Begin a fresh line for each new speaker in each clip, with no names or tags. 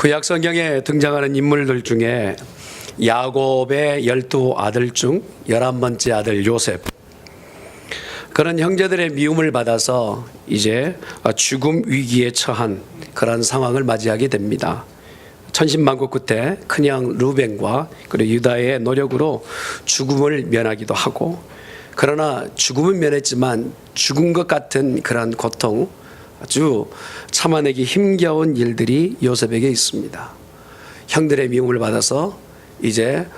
구약 성경에 등장하는 인물들 중에 야곱의 12 아들 중 11번째 아들 요셉, 그런 형제들의 미움을 받아서 이제 죽음 위기에 처한 그런 상황을 맞이하게 됩니다. 천신만고 끝에 큰형 루벤과 그리고 유다의 노력으로 죽음을 면하기도 하고, 그러나 죽음은 면했지만 죽은 것 같은 그런 고통, 아주 참아내기 힘겨운 일들이 요셉에게 있습니다. 형들의 미움을 받아서 이제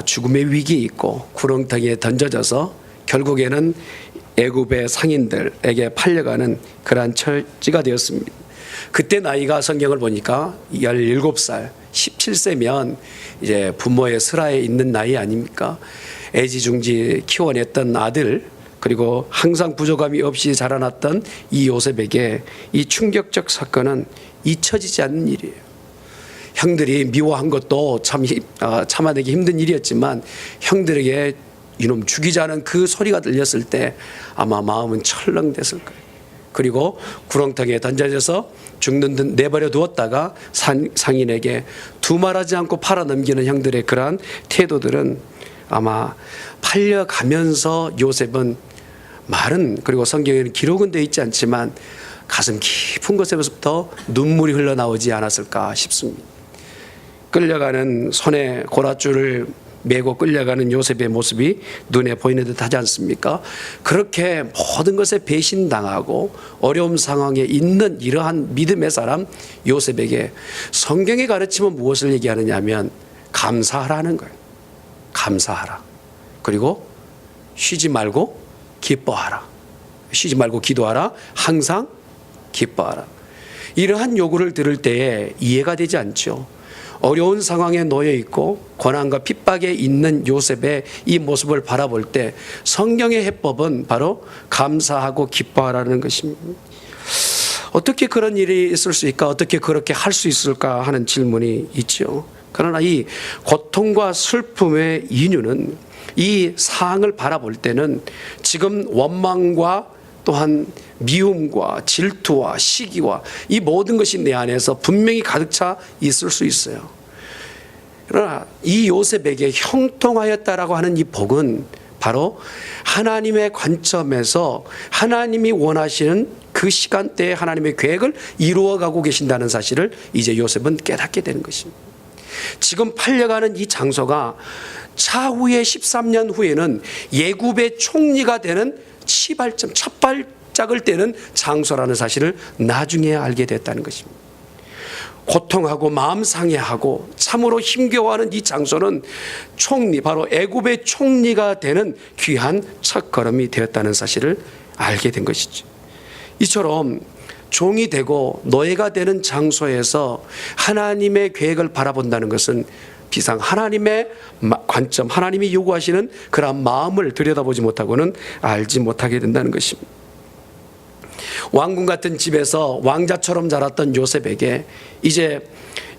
죽음의 위기에 있고 구렁텅이에 던져져서 결국에는 애굽의 상인들에게 팔려가는 그러한 처지가 되었습니다. 그때 나이가 성경을 보니까 17살, 17세면 이제 부모의 슬하에 있는 나이 아닙니까? 애지중지 키워냈던 아들, 그리고 항상 부족함이 없이 자라났던 이 요셉에게 이 충격적 사건은 잊혀지지 않는 일이에요. 형들이 미워한 것도 참아내기 힘든 일이었지만 형들에게 이놈 죽이자는 그 소리가 들렸을 때 아마 마음은 철렁댔을 거예요. 그리고 구렁텅이에 던져져서 죽는 듯 내버려 두었다가 상인에게 두말하지 않고 팔아넘기는 형들의 그러한 태도들은 아마 팔려가면서 요셉은 말은, 그리고 성경에는 기록은 되어 있지 않지만 가슴 깊은 곳에서부터 눈물이 흘러나오지 않았을까 싶습니다. 끌려가는 손에 고라줄을 메고 끌려가는 요셉의 모습이 눈에 보이는 듯 하지 않습니까? 그렇게 모든 것에 배신당하고 어려움 상황에 있는 이러한 믿음의 사람 요셉에게 성경의 가르침은 무엇을 얘기하느냐 하면 감사하라는 거예요. 감사하라. 그리고 쉬지 말고 기뻐하라. 쉬지 말고 기도하라. 항상 기뻐하라. 이러한 요구를 들을 때에 이해가 되지 않죠. 어려운 상황에 놓여 있고 고난과 핍박에 있는 요셉의 이 모습을 바라볼 때 성경의 해법은 바로 감사하고 기뻐하라는 것입니다. 어떻게 그런 일이 있을 수 있을까? 어떻게 그렇게 할 수 있을까 하는 질문이 있죠. 그러나 이 고통과 슬픔의 이유는 이 상황을 바라볼 때는 지금 원망과 또한 미움과 질투와 시기와 이 모든 것이 내 안에서 분명히 가득 차 있을 수 있어요. 그러나 이 요셉에게 형통하였다라고 하는 이 복은 바로 하나님의 관점에서 하나님이 원하시는 그 시간대에 하나님의 계획을 이루어가고 계신다는 사실을 이제 요셉은 깨닫게 되는 것입니다. 지금 팔려가는 이 장소가 차후에 13년 후에는 애굽의 총리가 되는 시발점, 첫 발짝을 떼는 장소라는 사실을 나중에 알게 됐다는 것입니다. 고통하고 마음 상해하고 참으로 힘겨워하는 이 장소는 총리, 바로 애굽의 총리가 되는 귀한 첫걸음이 되었다는 사실을 알게 된 것이죠. 이처럼 종이 되고 노예가 되는 장소에서 하나님의 계획을 바라본다는 것은 비상 하나님의 관점, 하나님이 요구하시는 그런 마음을 들여다보지 못하고는 알지 못하게 된다는 것입니다. 왕궁 같은 집에서 왕자처럼 자랐던 요셉에게 이제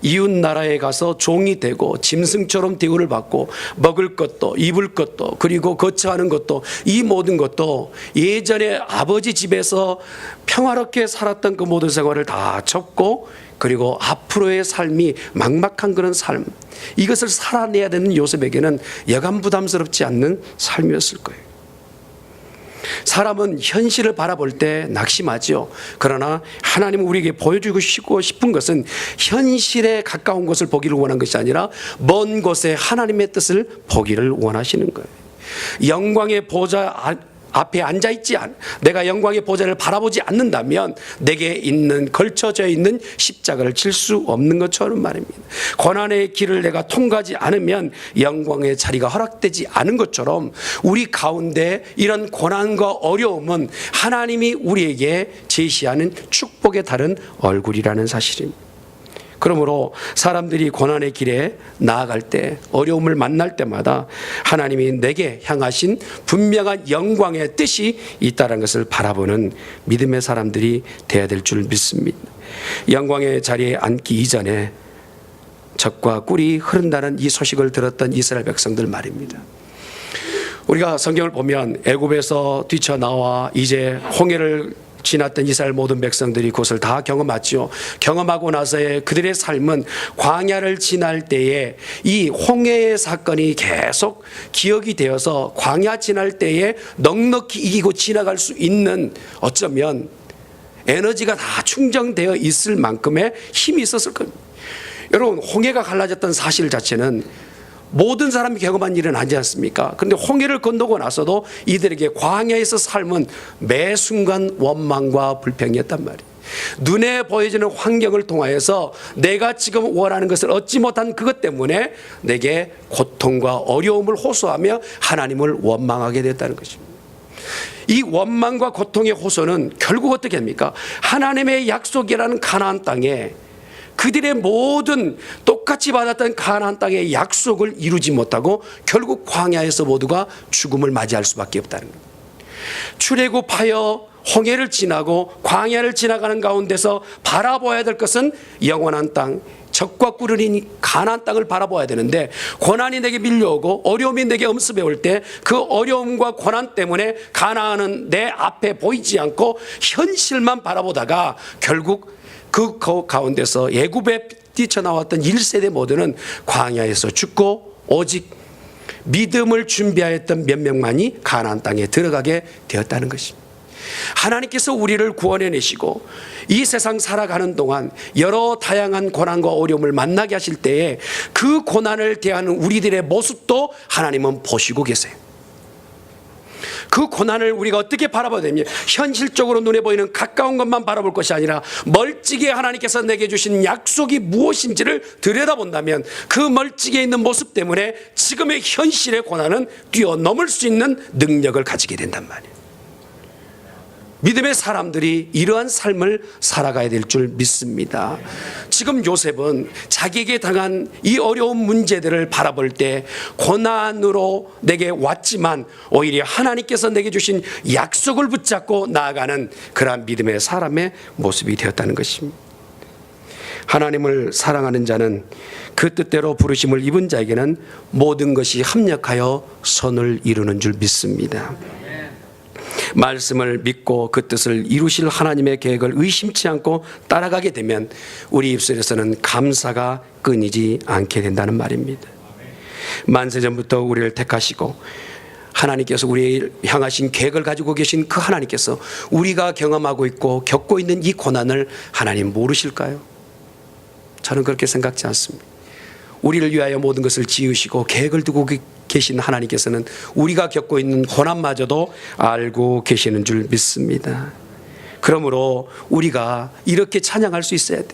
이웃 나라에 가서 종이 되고 짐승처럼 대우를 받고 먹을 것도 입을 것도 그리고 거처하는 것도 이 모든 것도 예전에 아버지 집에서 평화롭게 살았던 그 모든 생활을 다 접고 그리고 앞으로의 삶이 막막한 그런 삶, 이것을 살아내야 되는 요셉에게는 여간 부담스럽지 않는 삶이었을 거예요. 사람은 현실을 바라볼 때 낙심하죠. 그러나 하나님은 우리에게 보여주고 싶은 것은 현실에 가까운 것을 보기를 원한 것이 아니라 먼 곳에 하나님의 뜻을 보기를 원하시는 거예요. 영광의 보좌 앞에 앉아있지 내가 영광의 보좌를 바라보지 않는다면 내게 있는 걸쳐져 있는 십자가를 질 수 없는 것처럼 말입니다. 고난의 길을 내가 통과하지 않으면 영광의 자리가 허락되지 않은 것처럼 우리 가운데 이런 고난과 어려움은 하나님이 우리에게 제시하는 축복의 다른 얼굴이라는 사실입니다. 그러므로 사람들이 고난의 길에 나아갈 때, 어려움을 만날 때마다 하나님이 내게 향하신 분명한 영광의 뜻이 있다는 것을 바라보는 믿음의 사람들이 되어야 될 줄 믿습니다. 영광의 자리에 앉기 이전에 젖과 꿀이 흐른다는 이 소식을 들었던 이스라엘 백성들 말입니다. 우리가 성경을 보면 애굽에서 뛰쳐나와 이제 홍해를 지났던 이스라엘 모든 백성들이 그것을 다 경험했죠. 경험하고 나서의 그들의 삶은 광야를 지날 때에 이 홍해의 사건이 계속 기억이 되어서 광야 지날 때에 넉넉히 이기고 지나갈 수 있는, 어쩌면 에너지가 다 충전되어 있을 만큼의 힘이 있었을 겁니다. 여러분, 홍해가 갈라졌던 사실 자체는 모든 사람이 경험한 일은 아니지 않습니까? 그런데 홍해를 건너고 나서도 이들에게 광야에서 삶은 매 순간 원망과 불평이었단 말이에요. 눈에 보여지는 환경을 통하여서 내가 지금 원하는 것을 얻지 못한 그것 때문에 내게 고통과 어려움을 호소하며 하나님을 원망하게 됐다는 것입니다. 이 원망과 고통의 호소는 결국 어떻게 합니까? 하나님의 약속이라는 가나안 땅에 그들의 모든 똑같이 받았던 가나안 땅의 약속을 이루지 못하고 결국 광야에서 모두가 죽음을 맞이할 수밖에 없다는 겁니다. 출애굽하여 홍해를 지나고 광야를 지나가는 가운데서 바라봐야 될 것은 영원한 땅, 적과 꿀을 가나안 땅을 바라봐야 되는데, 고난이 내게 밀려오고 어려움이 내게 엄습해 올 때 그 어려움과 고난 때문에 가나안은 내 앞에 보이지 않고 현실만 바라보다가 결국 그 가운데서 애굽에 뛰쳐나왔던 1세대 모두는 광야에서 죽고 오직 믿음을 준비하였던 몇 명만이 가나안 땅에 들어가게 되었다는 것입니다. 하나님께서 우리를 구원해내시고 이 세상 살아가는 동안 여러 다양한 고난과 어려움을 만나게 하실 때에 그 고난을 대하는 우리들의 모습도 하나님은 보시고 계세요. 그 고난을 우리가 어떻게 바라봐야 됩니까? 현실적으로 눈에 보이는 가까운 것만 바라볼 것이 아니라 멀찍이 하나님께서 내게 주신 약속이 무엇인지를 들여다본다면 그 멀찍이에 있는 모습 때문에 지금의 현실의 고난은 뛰어넘을 수 있는 능력을 가지게 된단 말이에요. 믿음의 사람들이 이러한 삶을 살아가야 될 줄 믿습니다. 지금 요셉은 자기에게 당한 이 어려운 문제들을 바라볼 때 고난으로 내게 왔지만 오히려 하나님께서 내게 주신 약속을 붙잡고 나아가는 그러한 믿음의 사람의 모습이 되었다는 것입니다. 하나님을 사랑하는 자는 그 뜻대로 부르심을 입은 자에게는 모든 것이 합력하여 선을 이루는 줄 믿습니다. 말씀을 믿고 그 뜻을 이루실 하나님의 계획을 의심치 않고 따라가게 되면 우리 입술에서는 감사가 끊이지 않게 된다는 말입니다. 만세전부터 우리를 택하시고 하나님께서 우리를 향하신 계획을 가지고 계신 그 하나님께서 우리가 경험하고 있고 겪고 있는 이 고난을 하나님 모르실까요? 저는 그렇게 생각지 않습니다. 우리를 위하여 모든 것을 지으시고 계획을 두고 계신 하나님께서는 우리가 겪고 있는 고난마저도 알고 계시는 줄 믿습니다. 그러므로 우리가 이렇게 찬양할 수 있어야 돼.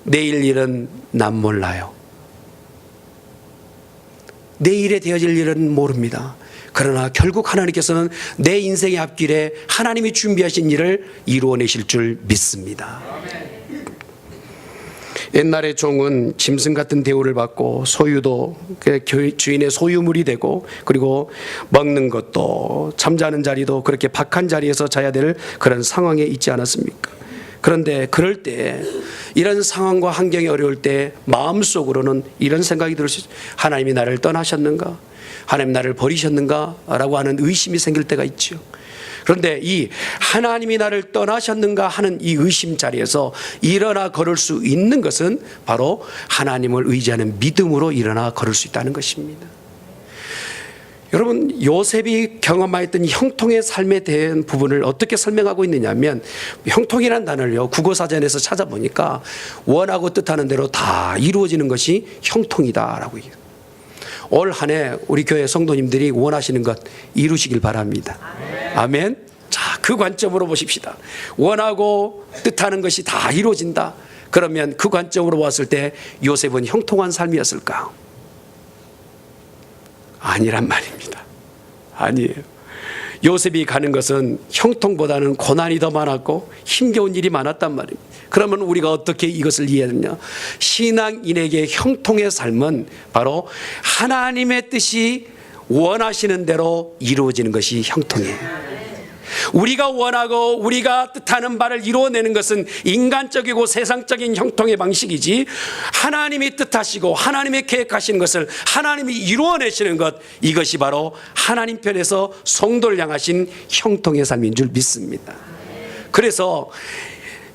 내일 일은 난 몰라요. 내일에 되어질 일은 모릅니다. 그러나 결국 하나님께서는 내 인생의 앞길에 하나님이 준비하신 일을 이루어내실 줄 믿습니다. 옛날에 종은 짐승 같은 대우를 받고 소유도 주인의 소유물이 되고 그리고 먹는 것도 잠자는 자리도 그렇게 박한 자리에서 자야 될 그런 상황에 있지 않았습니까? 그런데 그럴 때 이런 상황과 환경이 어려울 때 마음속으로는 이런 생각이 들 수 있어요. 하나님이 나를 떠나셨는가? 하나님 나를 버리셨는가? 라고 하는 의심이 생길 때가 있죠. 그런데 이 하나님이 나를 떠나셨는가 하는 이 의심 자리에서 일어나 걸을 수 있는 것은 바로 하나님을 의지하는 믿음으로 일어나 걸을 수 있다는 것입니다. 여러분, 요셉이 경험하였던 형통의 삶에 대한 부분을 어떻게 설명하고 있느냐 하면, 형통이라는 단어를요 국어사전에서 찾아보니까 원하고 뜻하는 대로 다 이루어지는 것이 형통이다라고 얘기해요. 올 한 해 우리 교회 성도님들이 원하시는 것 이루시길 바랍니다. 아멘. 자, 그 관점으로 보십시다. 원하고 뜻하는 것이 다 이루어진다. 그러면 그 관점으로 봤을 때 요셉은 형통한 삶이었을까? 아니란 말입니다. 아니에요. 요셉이 가는 것은 형통보다는 고난이 더 많았고 힘겨운 일이 많았단 말입니다. 그러면 우리가 어떻게 이것을 이해하느냐? 신앙인에게 형통의 삶은 바로 하나님의 뜻이 원하시는 대로 이루어지는 것이 형통이에요. 우리가 원하고 우리가 뜻하는 바를 이루어내는 것은 인간적이고 세상적인 형통의 방식이지, 하나님이 뜻하시고 하나님이 계획하시는 것을 하나님이 이루어내시는 것, 이것이 바로 하나님 편에서 성도를 향하신 형통의 삶인 줄 믿습니다. 그래서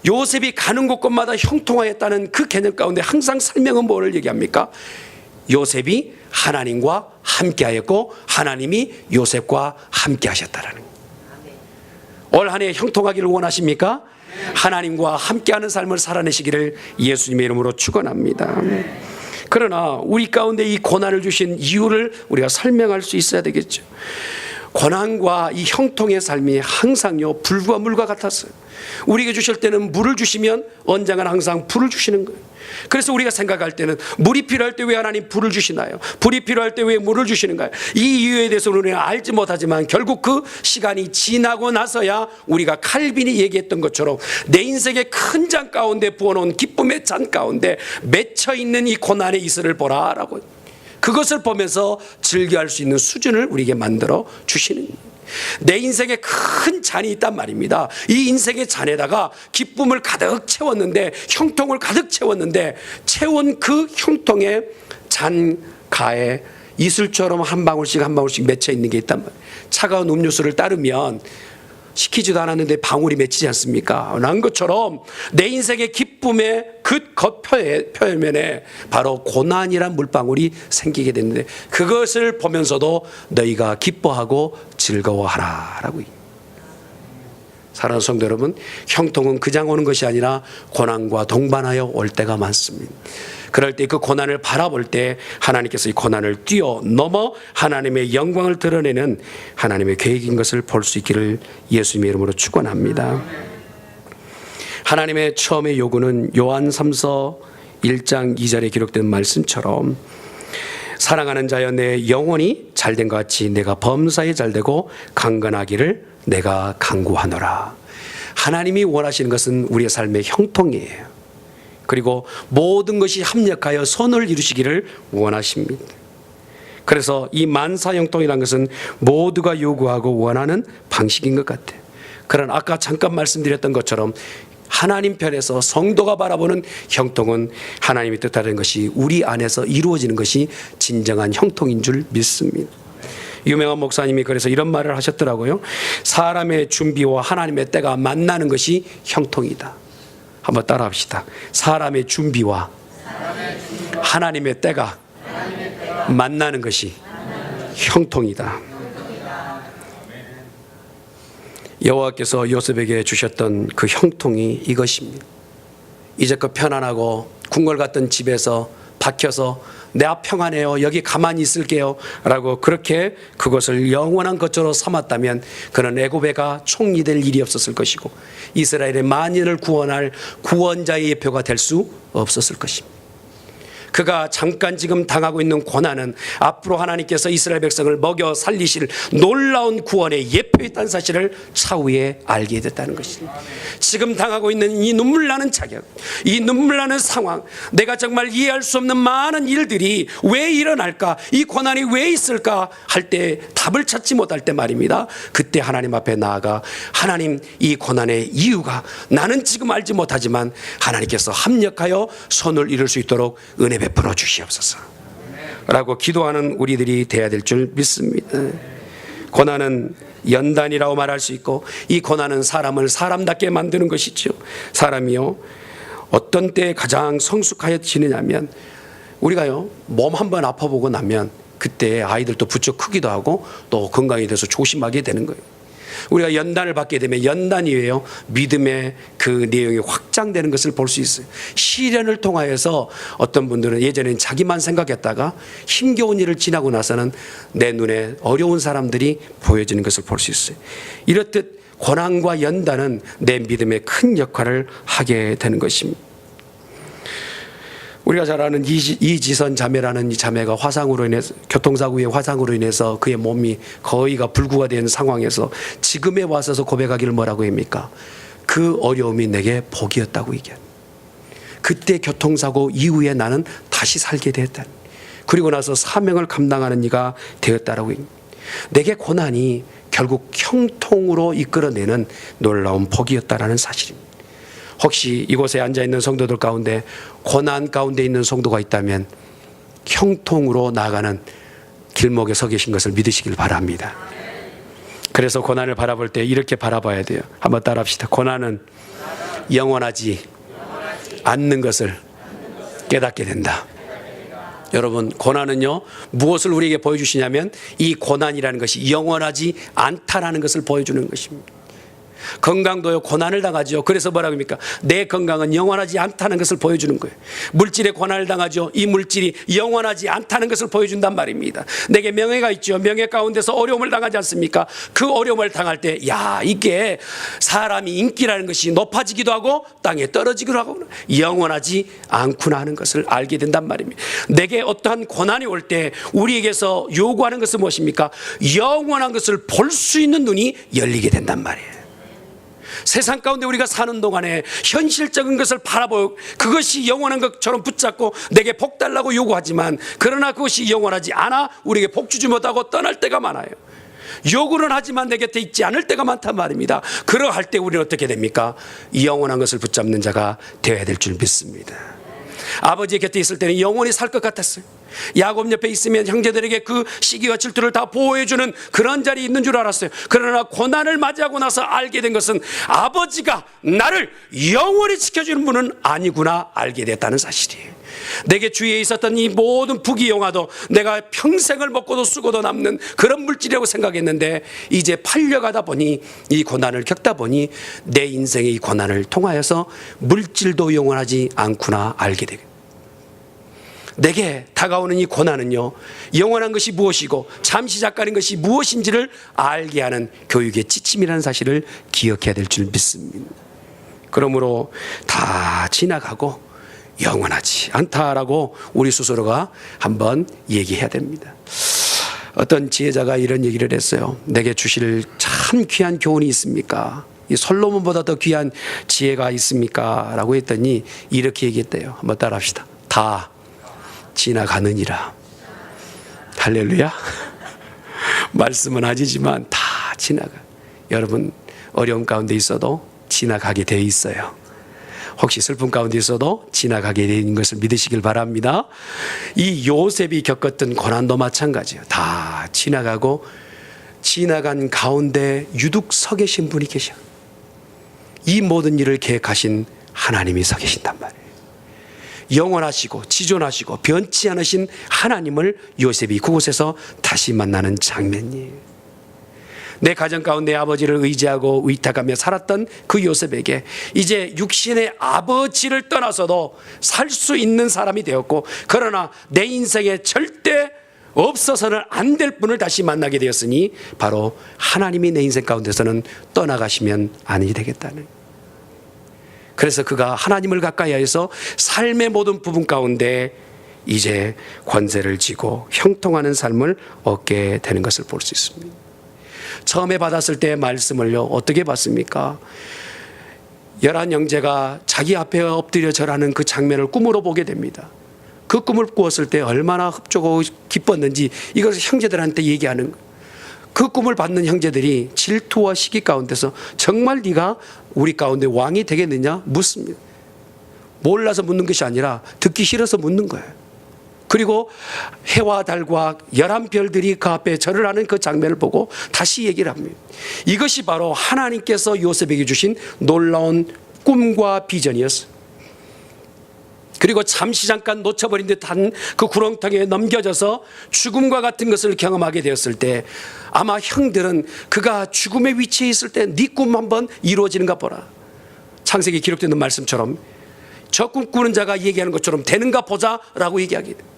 요셉이 가는 곳곳마다 형통하였다는 그 개념 가운데 항상 설명은 뭐를 얘기합니까? 요셉이 하나님과 함께하였고 하나님이 요셉과 함께하셨다라는 거예요. 올 한 해 형통하기를 원하십니까? 하나님과 함께하는 삶을 살아내시기를 예수님의 이름으로 축원합니다. 그러나 우리 가운데 이 고난을 주신 이유를 우리가 설명할 수 있어야 되겠죠. 고난과 이 형통의 삶이 항상요 불과 물과 같았어요. 우리에게 주실 때는 물을 주시면 언젠가는 항상 불을 주시는 거예요. 그래서 우리가 생각할 때는 물이 필요할 때 왜 하나님 불을 주시나요? 불이 필요할 때 왜 물을 주시는가요? 이 이유에 대해서 우리는 알지 못하지만 결국 그 시간이 지나고 나서야 우리가 칼빈이 얘기했던 것처럼 내 인생의 큰 잔 가운데 부어놓은 기쁨의 잔 가운데 맺혀있는 이 고난의 이슬을 보라라고, 그것을 보면서 즐겨할 수 있는 수준을 우리에게 만들어 주시는 거예요. 내 인생에 큰 잔이 있단 말입니다. 이 인생의 잔에다가 기쁨을 가득 채웠는데, 형통을 가득 채웠는데, 채운 그 형통의 잔 가에 이슬처럼 한 방울씩 한 방울씩 맺혀 있는 게 있단 말이에요. 차가운 음료수를 따르면 시키지도 않았는데 방울이 맺히지 않습니까? 난 것처럼 내 인생의 기쁨의 그 겉표면에 바로 고난이란 물방울이 생기게 됐는데, 그것을 보면서도 너희가 기뻐하고 즐거워하라라고. 사랑하는 성도 여러분, 형통은 그냥 오는 것이 아니라 고난과 동반하여 올 때가 많습니다. 그럴 때 그 고난을 바라볼 때 하나님께서 이 고난을 뛰어넘어 하나님의 영광을 드러내는 하나님의 계획인 것을 볼 수 있기를 예수님의 이름으로 축원합니다. 하나님의 처음의 요구는 요한 3서 1장 2절에 기록된 말씀처럼 사랑하는 자여 내 영혼이 잘된 것 같이 내가 범사에 잘되고 강건하기를 내가 간구하노라. 하나님이 원하시는 것은 우리의 삶의 형통이에요. 그리고 모든 것이 합력하여 선을 이루시기를 원하십니다. 그래서 이 만사형통이라는 것은 모두가 요구하고 원하는 방식인 것 같아요. 그러나 아까 잠깐 말씀드렸던 것처럼 하나님 편에서 성도가 바라보는 형통은 하나님이 뜻하는 것이 우리 안에서 이루어지는 것이 진정한 형통인 줄 믿습니다. 유명한 목사님이 그래서 이런 말을 하셨더라고요. 사람의 준비와 하나님의 때가 만나는 것이 형통이다. 한번 따라 합시다. 사람의 준비와 하나님의 때가 만나는 것이 형통이다. 여호와께서 요셉에게 주셨던 그 형통이 이것입니다. 이제껏 편안하고 궁궐 같던 집에서 박혀서 내 앞 평안해요, 여기 가만히 있을게요 라고 그렇게 그것을 영원한 것으로 삼았다면 그는 애굽에가 총리 될 일이 없었을 것이고 이스라엘의 만인을 구원할 구원자의 예표가 될 수 없었을 것입니다. 그가 잠깐 지금 당하고 있는 고난은 앞으로 하나님께서 이스라엘 백성을 먹여 살리실 놀라운 구원의 예표였다는 사실을 차후에 알게 됐다는 것입니다. 지금 당하고 있는 이 눈물 나는 자격, 이 눈물 나는 상황, 내가 정말 이해할 수 없는 많은 일들이 왜 일어날까, 이 고난이 왜 있을까 할 때 답을 찾지 못할 때 말입니다. 그때 하나님 앞에 나아가 하나님, 이 고난의 이유가 나는 지금 알지 못하지만 하나님께서 합력하여 선을 이룰 수 있도록 은혜 베풀어 주시옵소서 라고 기도하는 우리들이 되어야 될 줄 믿습니다. 고난은 연단이라고 말할 수 있고 이 고난은 사람을 사람답게 만드는 것이죠. 사람이요 어떤 때 가장 성숙해지느냐면 우리가요 몸 한번 아파보고 나면 그때 아이들도 부쩍 크기도 하고 또 건강에 대해서 조심하게 되는 거예요. 우리가 연단을 받게 되면 연단 이후에요 믿음의 그 내용이 확장되는 것을 볼 수 있어요. 시련을 통하여서 어떤 분들은 예전에는 자기만 생각했다가 힘겨운 일을 지나고 나서는 내 눈에 어려운 사람들이 보여지는 것을 볼 수 있어요. 이렇듯 고난과 연단은 내 믿음에 큰 역할을 하게 되는 것입니다. 우리가 잘 아는 이지선 자매라는 이 자매가 화상으로 인해서, 교통사고의 화상으로 인해서 그의 몸이 거의가 불구가 된 상황에서 지금에 와서서 고백하기를 뭐라고 합니까? 그 어려움이 내게 복이었다고 얘기합니다. 그때 교통사고 이후에 나는 다시 살게 되었다. 그리고 나서 사명을 감당하는 이가 되었다라고 합니다. 내게 고난이 결국 형통으로 이끌어내는 놀라운 복이었다라는 사실입니다. 혹시 이곳에 앉아있는 성도들 가운데 고난 가운데 있는 성도가 있다면 형통으로 나아가는 길목에 서 계신 것을 믿으시길 바랍니다. 그래서 고난을 바라볼 때 이렇게 바라봐야 돼요. 한번 따라합시다. 고난은 영원하지 않는 것을 깨닫게 된다. 여러분, 고난은요, 무엇을 우리에게 보여주시냐면 이 고난이라는 것이 영원하지 않다라는 것을 보여주는 것입니다. 건강도요, 고난을 당하죠. 그래서 뭐라고 합니까? 내 건강은 영원하지 않다는 것을 보여주는 거예요. 물질에 고난을 당하죠. 이 물질이 영원하지 않다는 것을 보여준단 말입니다. 내게 명예가 있죠. 명예 가운데서 어려움을 당하지 않습니까? 그 어려움을 당할 때, 야, 이게 사람이 인기라는 것이 높아지기도 하고 땅에 떨어지기도 하고 영원하지 않구나 하는 것을 알게 된단 말입니다. 내게 어떠한 고난이 올 때 우리에게서 요구하는 것은 무엇입니까? 영원한 것을 볼 수 있는 눈이 열리게 된단 말이에요. 세상 가운데 우리가 사는 동안에 현실적인 것을 바라보고 그것이 영원한 것처럼 붙잡고 내게 복 달라고 요구하지만, 그러나 그것이 영원하지 않아 우리에게 복 주지 못하고 떠날 때가 많아요. 요구는 하지만 내 곁에 있지 않을 때가 많단 말입니다. 그러할 때 우리는 어떻게 됩니까? 영원한 것을 붙잡는 자가 되어야 될 줄 믿습니다. 아버지의 곁에 있을 때는 영원히 살 것 같았어요. 야곱 옆에 있으면 형제들에게 그 시기와 질투를 다 보호해주는 그런 자리에 있는 줄 알았어요. 그러나 고난을 맞이하고 나서 알게 된 것은 아버지가 나를 영원히 지켜주는 분은 아니구나 알게 됐다는 사실이에요. 내게 주위에 있었던 이 모든 부귀영화도 내가 평생을 먹고도 쓰고도 남는 그런 물질이라고 생각했는데, 이제 팔려가다 보니, 이 고난을 겪다 보니 내 인생의 이 고난을 통하여서 물질도 영원하지 않구나 알게 되고, 내게 다가오는 이 고난은요, 영원한 것이 무엇이고 잠시 잠깐인 것이 무엇인지를 알게 하는 교육의 지침이라는 사실을 기억해야 될 줄 믿습니다. 그러므로 다 지나가고 영원하지 않다라고 우리 스스로가 한번 얘기해야 됩니다. 어떤 지혜자가 이런 얘기를 했어요. 내게 주실 참 귀한 교훈이 있습니까? 이 솔로몬보다 더 귀한 지혜가 있습니까? 라고 했더니 이렇게 얘기했대요. 한번 따라합시다. 다 지나가느니라. 할렐루야. 말씀은 아니지만 다 지나가. 여러분, 어려움 가운데 있어도 지나가게 돼 있어요. 혹시 슬픔 가운데 있어도 지나가게 된 것을 믿으시길 바랍니다. 이 요셉이 겪었던 고난도 마찬가지예요. 다 지나가고 지나간 가운데 유독 서 계신 분이 계셔. 이 모든 일을 계획하신 하나님이 서 계신단 말이에요. 영원하시고 지존하시고 변치 않으신 하나님을 요셉이 그곳에서 다시 만나는 장면이에요. 내 가정 가운데 아버지를 의지하고 의탁하며 살았던 그 요셉에게 이제 육신의 아버지를 떠나서도 살 수 있는 사람이 되었고, 그러나 내 인생에 절대 없어서는 안 될 분을 다시 만나게 되었으니 바로 하나님이 내 인생 가운데서는 떠나가시면 아니 되겠다는. 그래서 그가 하나님을 가까이 하여서 삶의 모든 부분 가운데 이제 권세를 쥐고 형통하는 삶을 얻게 되는 것을 볼 수 있습니다. 처음에 받았을 때 말씀을요, 어떻게 받습니까? 11 형제가 자기 앞에 엎드려 절하는 그 장면을 꿈으로 보게 됩니다. 그 꿈을 꾸었을 때 얼마나 흡족하고 기뻤는지 이것을 형제들한테 얘기하는 거예요. 그 꿈을 받는 형제들이 질투와 시기 가운데서 정말 네가 우리 가운데 왕이 되겠느냐 묻습니다. 몰라서 묻는 것이 아니라 듣기 싫어서 묻는 거예요. 그리고 해와 달과 11별들이 그 앞에 절을 하는 그 장면을 보고 다시 얘기를 합니다. 이것이 바로 하나님께서 요셉에게 주신 놀라운 꿈과 비전이었어요. 그리고 잠시 잠깐 놓쳐버린 듯한 그 구렁텅이에 넘겨져서 죽음과 같은 것을 경험하게 되었을 때 아마 형들은 그가 죽음의 위치에 있을 때 네 꿈 한번 이루어지는가 보라. 창세기에 기록되는 말씀처럼 저 꿈꾸는 자가 얘기하는 것처럼 되는가 보자라고 얘기하게 돼요.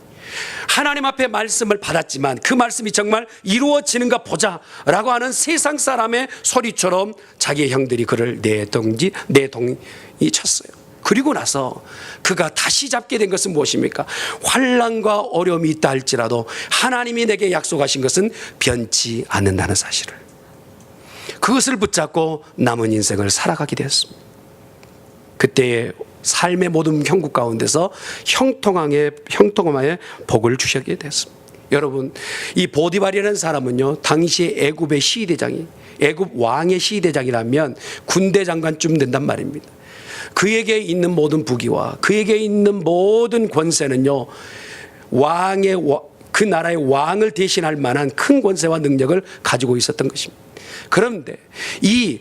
하나님 앞에 말씀을 받았지만 그 말씀이 정말 이루어지는가 보자라고 하는 세상 사람의 소리처럼 자기의 형들이 그를 내동이 쳤어요. 그리고 나서 그가 다시 잡게 된 것은 무엇입니까? 환난과 어려움이 있다 할지라도 하나님이 내게 약속하신 것은 변치 않는다는 사실을, 그것을 붙잡고 남은 인생을 살아가게 되었습니다. 그때의 삶의 모든 형국 가운데서 형통함의 복을 주셨게 됐습니다. 여러분, 이 보디발이라는 사람은요, 당시 애굽의 시대장이, 애굽 왕의 시대장이라면 군대 장관쯤 된단 말입니다. 그에게 있는 모든 부귀와 그에게 있는 모든 권세는요, 그 나라의 왕을 대신할 만한 큰 권세와 능력을 가지고 있었던 것입니다. 그런데 이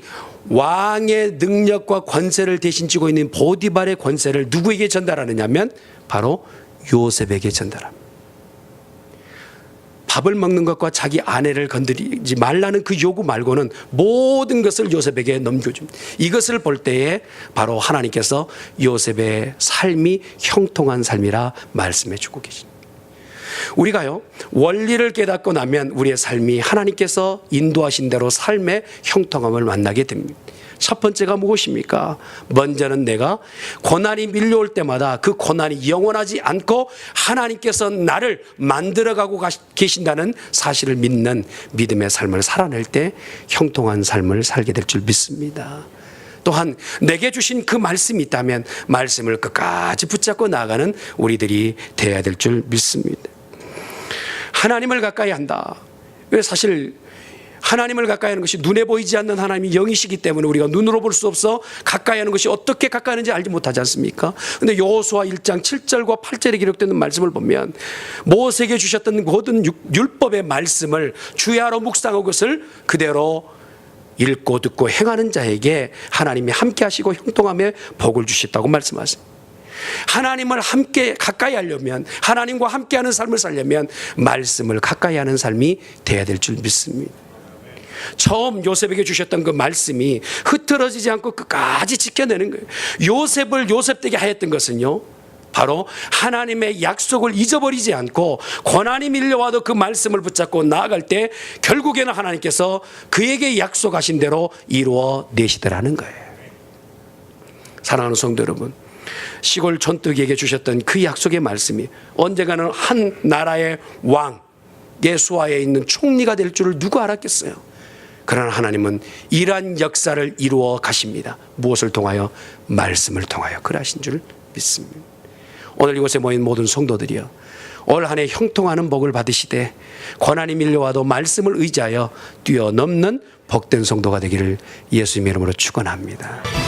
왕의 능력과 권세를 대신 쥐고 있는 보디발의 권세를 누구에게 전달하느냐면 바로 요셉에게 전달합니다. 밥을 먹는 것과 자기 아내를 건드리지 말라는 그 요구 말고는 모든 것을 요셉에게 넘겨줍니다. 이것을 볼 때에 바로 하나님께서 요셉의 삶이 형통한 삶이라 말씀해 주고 계십니다. 우리가요, 원리를 깨닫고 나면 우리의 삶이 하나님께서 인도하신 대로 삶의 형통함을 만나게 됩니다. 첫 번째가 무엇입니까? 먼저는 내가 고난이 밀려올 때마다 그 고난이 영원하지 않고 하나님께서 나를 만들어가고 계신다는 사실을 믿는 믿음의 삶을 살아낼 때 형통한 삶을 살게 될 줄 믿습니다. 또한 내게 주신 그 말씀이 있다면 말씀을 끝까지 붙잡고 나아가는 우리들이 되어야 될 줄 믿습니다. 하나님을 가까이 한다. 왜? 사실 하나님을 가까이 하는 것이 눈에 보이지 않는 하나님이 영이시기 때문에 우리가 눈으로 볼 수 없어 가까이 하는 것이 어떻게 가까이 하는지 알지 못하지 않습니까? 그런데 여호수아 1장 7절과 8절에 기록되는 말씀을 보면 모세에게 주셨던 모든 율법의 말씀을 주야로 묵상하고 그것을 그대로 읽고 듣고 행하는 자에게 하나님이 함께 하시고 형통함에 복을 주셨다고 말씀하십니다. 하나님을 함께 가까이 하려면, 하나님과 함께하는 삶을 살려면 말씀을 가까이 하는 삶이 돼야 될 줄 믿습니다. 처음 요셉에게 주셨던 그 말씀이 흐트러지지 않고 끝까지 지켜내는 거예요. 요셉을 요셉되게 하였던 것은요, 바로 하나님의 약속을 잊어버리지 않고 고난이 밀려와도 그 말씀을 붙잡고 나아갈 때 결국에는 하나님께서 그에게 약속하신 대로 이루어 내시더라는 거예요. 사랑하는 성도 여러분, 시골 촌뜨기에게 주셨던 그 약속의 말씀이 언젠가는 한 나라의 왕의 수하에 있는 총리가 될 줄을 누가 알았겠어요? 그러나 하나님은 이러한 역사를 이루어 가십니다. 무엇을 통하여? 말씀을 통하여 그러하신 줄 믿습니다. 오늘 이곳에 모인 모든 성도들이여, 올 한 해 형통하는 복을 받으시되 고난이 밀려와도 말씀을 의지하여 뛰어넘는 복된 성도가 되기를 예수님의 이름으로 축원합니다.